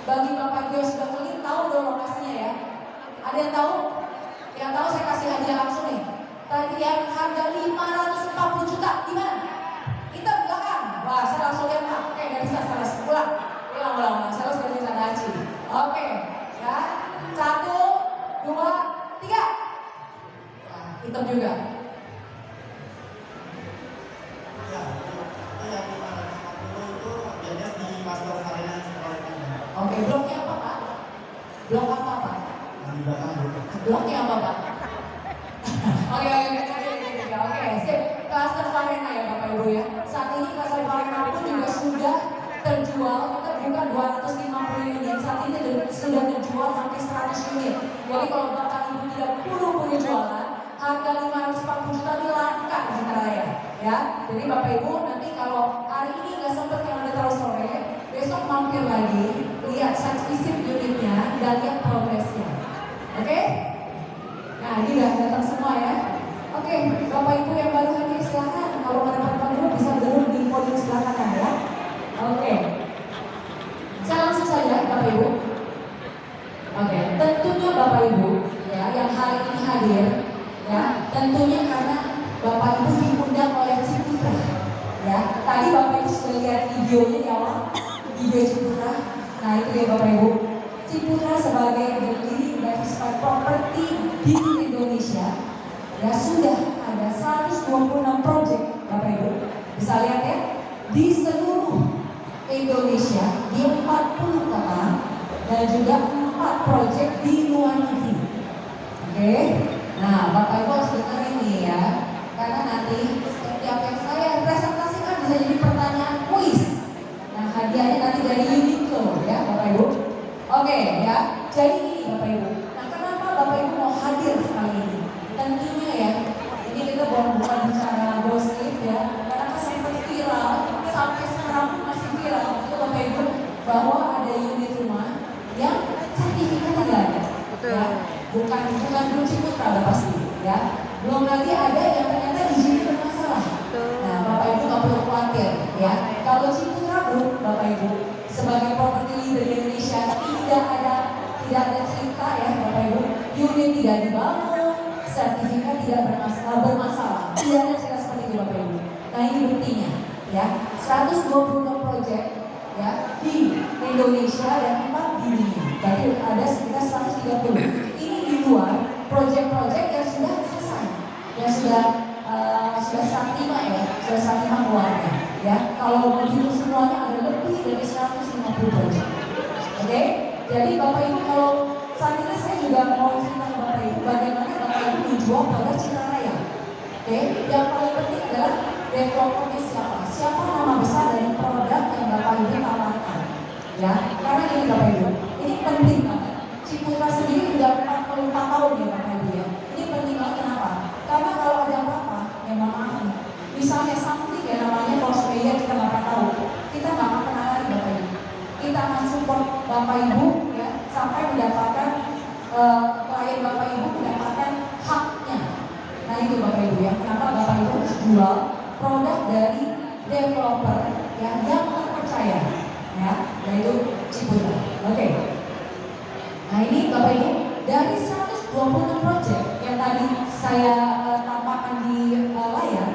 bagi Bapak Ibu yang sudah keliling tahu dong lokasinya ya. Ada yang tahu? Yang tahu saya kasih hadiah langsung nih. Tadi yang harga 540 juta di mana? Kita belakang. Wah, saya langsung lihat Pak. Oke, nggak bisa salah. Ulang. Saya harus kerja sana aja. Oke, ya. 1, 2, 3. Nah, hitam juga. Oke, bloknya apa Pak? Blok apa Pak? Bloknya apa Pak? Oke, sip. Cluster Varena ya Bapak Ibu ya. Saat ini cluster Varena pun juga sudah terjual. Kita buka 250 unit. Saat ini sudah terjual hampir 100 unit. Jadi kalau Bapak Ibu tidak buru-buru jualan, harga 540 juta ini langka di Citaraya ya. Jadi Bapak Ibu nanti kalau hari ini nggak sempat yang ada terus sore, besok mampir lagi, lihat site visit unitnya dan lihat progresnya. Oke? Nah ini udah datang semua ya. Oke, Bapak Ibu yang baru hadir silakan. Kalau ada Bapak Ibu bisa duduk di podium sebelah kanan ya. Oke. Saya langsung saja Bapak Ibu. Oke, tentunya Bapak Ibu ya yang hari ini hadir ya, tentunya karena Bapak Ibu diundang oleh Ciputra ya. Tadi Bapak Ibu sudah lihat videonya di awal, video Ciputra. Nah itu ya Bapak Ibu, Ciputra sebagai the leading diversified property di Indonesia ya, sudah ada 126 project Bapak Ibu. Bisa lihat ya, di seluruh Indonesia, di 40 kota dan juga 4 project di luar negeri. Oke, nah Bapak Ibu harus dengar ini ya, karena nanti setiap yang saya presentasikan bisa jadi pertanyaan kuis. Nah hadiahnya nanti dari Uniqlo ya Bapak Ibu. Oke ya, jadi ini Bapak Ibu. Nah kenapa Bapak Ibu mau hadir kali ini? Tentunya ya, ini kita bukan bicara gosip ya, karena sempat viral, sampai sekarang pun masih viral itu Bapak Ibu, bahwa ada unit rumah yang sertifikat tidak ada. Ya, bukan belum Ciputra udah pasti ya. Belum lagi ada yang ternyata izinnya bermasalah. Nah Bapak Ibu nggak perlu khawatir ya. Kalau Ciputra Group Bapak Ibu sebagai property leader di Indonesia tidak ada cerita ya Bapak Ibu, unit tidak dibangun, sertifikat tidak bermasalah. Tidak ada cerita seperti itu Bapak Ibu. Nah ini buktinya ya, 126 project ya di Indonesia dan 4 di dunia. Berarti ada sekitar 130. Ini di luar project-project yang sudah selesai, yang sudah sertima ya, sudah sertima keluarga ya. Kalau begitu semuanya ada lebih dari 150 project. Oke, jadi Bapak Ibu kalau saat ini saya juga mau cerita ke Bapak Ibu bagaimana Bapak Ibu menjual pada Citaraya. Oke, yang paling penting adalah developernya siapa? Siapa nama besar dari produk yang Bapak Ibu tawarkan? Ya, karena ini Bapak Ibu, ini penting banget. Ciputra sendiri sudah 44 tahun ya Bapak Ibu ya. Ini penting banget kenapa? Karena kalau ada apa-apa, ya maaf nih. Misalnya something ya namanya force mayor kita nggak tahu, kita nggak akan pernah lari Bapak Ibu. Kita akan support Bapak Ibu ya sampai mendapatkan klien Bapak Ibu mendapatkan haknya. Nah itu Bapak Ibu ya, kenapa Bapak Ibu harus jual produk dari developer yang terpercaya ya, yaitu Ciputra. Oke. Nah ini Bapak Ibu, dari 126 project yang tadi saya tampakkan di layar,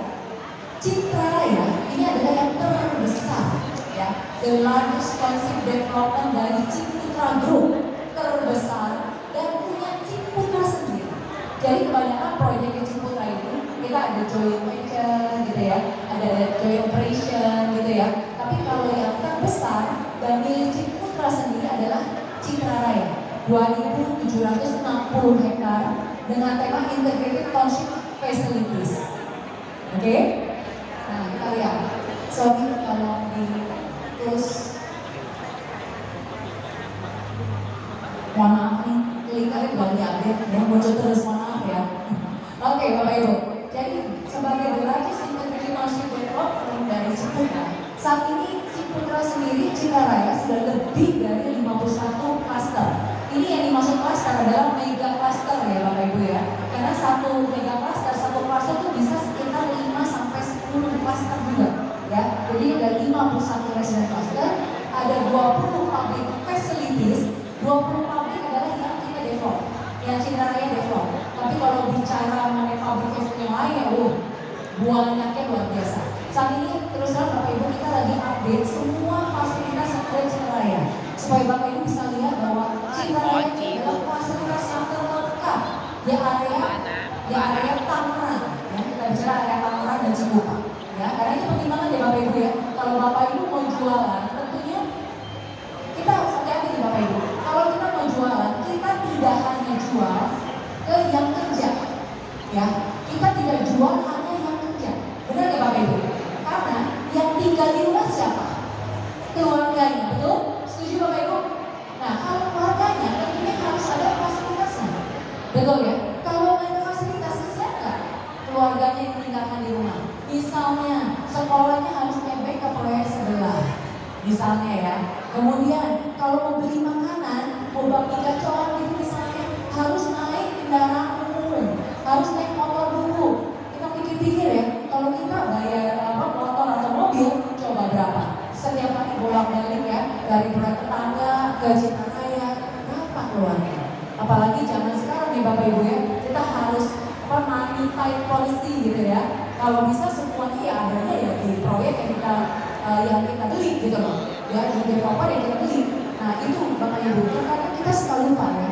Citaraya ini adalah yang terbesar ya, the largest concept development dari Ciputra Group, terbesar dan punya Ciputra sendiri. Jadi kebanyakan proyek Ciputra itu kita ada joint venture gitu ya, ada joint operation gitu ya. Tapi kalau yang terbesar dan milik Ciputra sendiri adalah Citaraya, 2.760 hektar dengan tema integrated township facilities. Oke? Nah kita lihat. Sorry kalau di terus, mohon maaf nih, lingkaran belum diupdate ya, muncul terus, mohon maaf ya. Oke Bapak Ibu, jadi sebagai the largest integrated township development dari Ciputra, saat ini Ciputra sendiri Citaraya sudah lebih dari 51 cluster. Ini yang dimaksud cluster adalah mega cluster ya Bapak Ibu ya. Karena satu mega cluster, satu cluster itu bisa sekitar 5 sampai 10 cluster juga ya. Jadi ada 51 resident cluster, ada 20 public facilities, 20 public adalah yang kita develop, yang Citra Raya develop. Tapi kalau bicara mengenai public facility yang lain ya, banyaknya luar biasa. Saat ini terus terang Bapak Ibu kita lagi update semua fasilitas yang ada di Citra Raya, supaya Bapak Ibu bisa lihat bahwa Citra Raya ini adalah fasilitas yang terlengkap di area Tangerang. Ya, kita bicara area Tangerang dan Cikupa. Ya, karena itu pertimbangan ya Bapak Ibu ya. Kalau Bapak Ibu mau jualan, tentunya kita harus hati-hati nih Bapak Ibu. Kalau kita mau jualan, kita tidak hanya jual ke yang kerja, ya. Kita tidak jual hanya yang kerja. Benar nggak Bapak Ibu? Karena yang tinggal di rumah siapa? Keluarganya, betul? Setuju Bapak Ibu? Nah, kalau keluarganya tentunya harus ada fasilitasnya, betul ya? Kalau nggak ada fasilitas, siapa keluarganya yang tinggalkan di rumah? Misalnya sekolahnya harus nebeng ke proyek sebelah, misalnya ya. Kemudian kalau mau beli makanan, mau bagi gacoran gitu misalnya, harus naik kendaraan umum, harus naik motor dulu. Kita pikir-pikir ya, kalau kita bayar motor atau mobil, coba berapa? Setiap hari bolak-balik ya, dari berat tetangga ke Citra Raya, berapa keluarnya? Apalagi zaman sekarang nih Bapak Ibu ya, kita harus money tight policy gitu ya. Kalau bisa semuanya ya adanya ya di proyek yang kita beli gitu loh, ya di developer yang kita beli. Nah itu Bapak Ibu, karena kita suka lupa ya.